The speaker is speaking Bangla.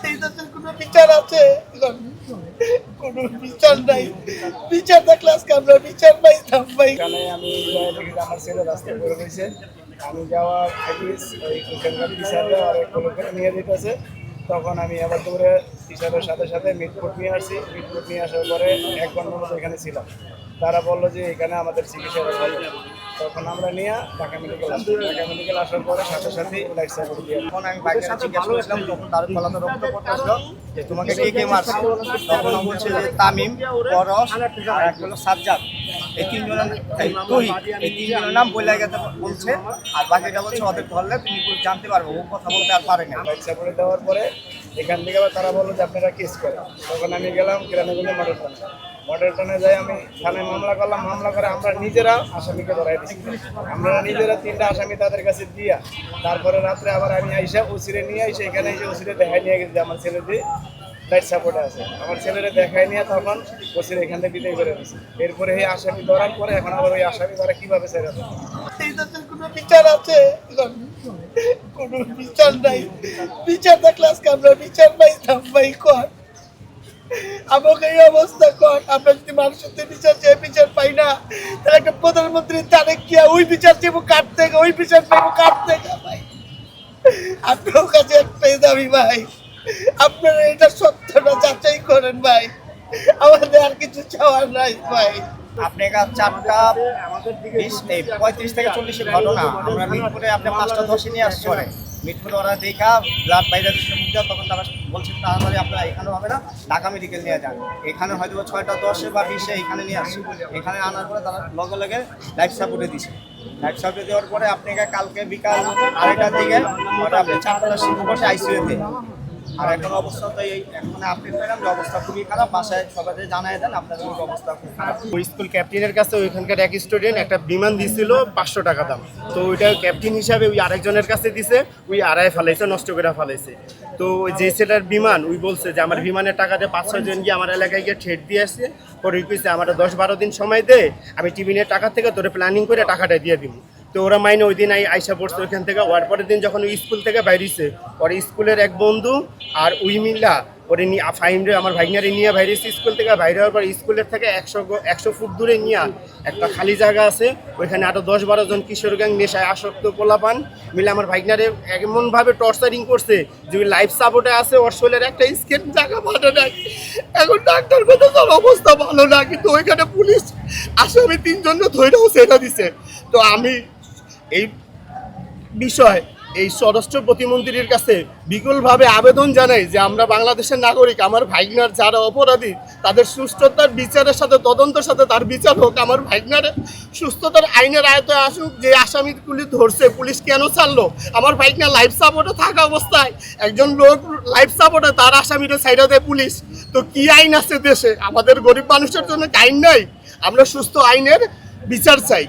এই দেশের কোনো বিচার আছে? কোনো বিচার নাই। বিচার থাকলে আজকে আমরা বিচার পাইতাম ভাই। এখানে আমি দেখি আমার ছেলে রাস্তায় পড়ে রয়েছে। আমি যাওয়ার আগে ওইখানকার টিচাররা অনেক করে নিয়ে যেতেছে। তখন আমি আবার দৌড়ে টিচারের সাথে সাথে মিটফুট নিয়ে আসছি। মিটফুট নিয়ে আসার পরে 1 ঘন্টার মতো এখানে ছিলাম। তারা বললো যে এখানে আমাদের চিকিৎসা হবে। তখন আমরা নিয়ে ঢাকা মেডিকেল আসি। ঢাকা মেডিকেল আসার পরে সাথে সাথেই লাইফ সাপোর্ট দিয়ে তখন আমি বাইকের সাথে জিজ্ঞাসা করছিলাম, তখন তার গলাতে রক্ত পড়তেছিল যে তোমাকে কে মারছে। তখন ও বলছে যে তামিম, পরশ আর একটা হলো সাজ্জাদ, এই তিনজনের এই তিনজনের নাম বলে গেতে বলছে। আর বাকিটা বলছে ওদের ধরলে তুমি জানতে পারবে, ও কথা বলতে আর পারে না। লাইফ সাপোর্ট দেওয়ার পরে এখান থেকে আবার তারা বললো যে আপনারা কেস করেন। তখন আমি গেলাম কিরানীগঞ্জে মডেল থানায় যাই। আমি থানায় মামলা করলাম। মামলা করে আমরা নিজেরা আসামিকে ধরাই দিচ্ছি। আমরা নিজেরা 3টা আসামি তাদের কাছে দিয়া তারপরে রাত্রে আবার আমি আইসা ওসিরে নিয়ে আইসা এখানে এসে ওসিরে দেখাই নিয়ে গেছি আমার ছেলে দিয়ে লাইফ সাপোর্টে আছে। আমার ছেলেরা দেখাই নিয়ে তখন ওসিরে এখান থেকে বিদায় করে দিচ্ছে। এরপরে এই আসামি ধরার পরে এখন আবার ওই আসামি তারা কীভাবে ছেড়ে দেয়? এই দেশের কোনো বিচার আছে? কোনো বিচার নাই। বিচার থাকলে আজকে আমরা বিচার পাইতাম ভাই। কর আমাকে এই অবস্থা কর। আমরা যদি মানুষের বিচার চেয়ে বিচার পাই না, তাহলে একটা প্রধানমন্ত্রী তারেক গিয়া ওই বিচার চেয়ে কাট থেকে ওই বিচার পাইবো কাট থেকে ভাই। আপনার কাছে একটাই দাবি ভাই, আপনারা এটা সত্যটা যাচাই করেন ভাই। আমাদের আর কিছু চাওয়ার নাই ভাই। আপনি 4টা 35 থেকে 40 ঘটনা আমরা মিটফুটে আপনি 5টা 10 নিয়ে আসছি। পরে মিটফুটে ওরা দেখা ব্লাড বাইরে দিচ্ছে মুখ দেওয়া, তখন তারা বলছে তাড়াতাড়ি আপনারা এখানে হবে না, ঢাকা মেডিকেল নিয়ে যান। এখানে হয়তো 6টা 10 বা 20 এখানে নিয়ে আসছি। এখানে আনার পরে তারা লগে লগে লাইফ সাপোর্টে দিচ্ছে। লাইফ সাপোর্টে দেওয়ার পরে আপনাকে কালকে বিকাল 2:30টার দিকে ওটা আপনি 4টা শিশু বসে আইসিইউতে। আর এখন অবস্থা তো এখন আপডেট পেলাম যে অবস্থা খুবই খারাপ। বাসায় সবাই জানাই দেন আপনাদের অবস্থা খুব খারাপ। ওই স্কুল ক্যাপ্টেনের কাছে ওইখানকার এক স্টুডেন্ট একটা বিমান দিছিল 500 টাকা দাম। তো ওইটা ক্যাপ্টেন হিসাবে ওই আরেকজনের কাছে দিছে, ওই আড়াই ফেলাইছে, নষ্ট করে ফেলাইছে। তো ওই যে ছেলের বিমান ওই বলছে যে আমার বিমানের টাকাতে 5-6 জন গিয়ে আমার এলাকায় গিয়ে ঠেট দিয়ে আসছে। পরে কইছে আমার 10-12 দিন সময় দে, আমি টিফিনের টাকা থেকে তোরে প্ল্যানিং করে টাকাটা দিয়ে দিব। তো ওরা মাইনে ওই দিন আইসা পড়ছে ওইখান থেকে। ওর পরের দিন যখন ওই স্কুল থেকে বাইরেছে, ওর স্কুলের এক বন্ধু আর ওই মিল্লা ওরে নিয়ে ফাইনরে আমার ভাইনারে নিয়ে বাইরেছে স্কুল থেকে। বাইরে হওয়ার পর স্কুলের থেকে 100 ফুট দূরে নিয়ে একটা খালি জায়গা আছে, ওইখানে আরও 10-12 জন কিশোর গ্যাং নেশায় আসক্ত পোলাপান মিলে আমার ভাইনারে এমনভাবে টর্চারিং করছে যে ওই লাইফ সাপোর্টে আছে, ওর শরীরের একটা স্কেট জায়গা ভালো নাই। এখন ডাক্তার কথা তোর অবস্থা ভালো না, কিন্তু ওইখানে পুলিশ আসামি 3 জন ধরেও ছেড়ে দিছে। তো আমি এই বিষয় এই স্বরাষ্ট্র প্রতিমন্ত্রীর কাছে বিপুলভাবে আবেদন জানাই যে আমরা বাংলাদেশের নাগরিক, আমার ভাইগনার যারা অপরাধী তাদের সুস্থতার বিচারের সাথে তদন্তের সাথে তার বিচার হোক। আমার ভাইগনার সুস্থতার আইনের আয়তায় আসুক। যে আসামিগুলি ধরছে পুলিশ কেন ছাড়লো? আমার ভাইগনা লাইফ সাপোর্টে থাকা অবস্থায় একজন লোক লাইফ সাপোর্টে তার আসামিটা ছাইড়া দেয় পুলিশ। তো কি আইন আছে দেশে? আমাদের গরিব মানুষের জন্য আইন নাই। আমরা সুস্থ আইনের বিচার চাই।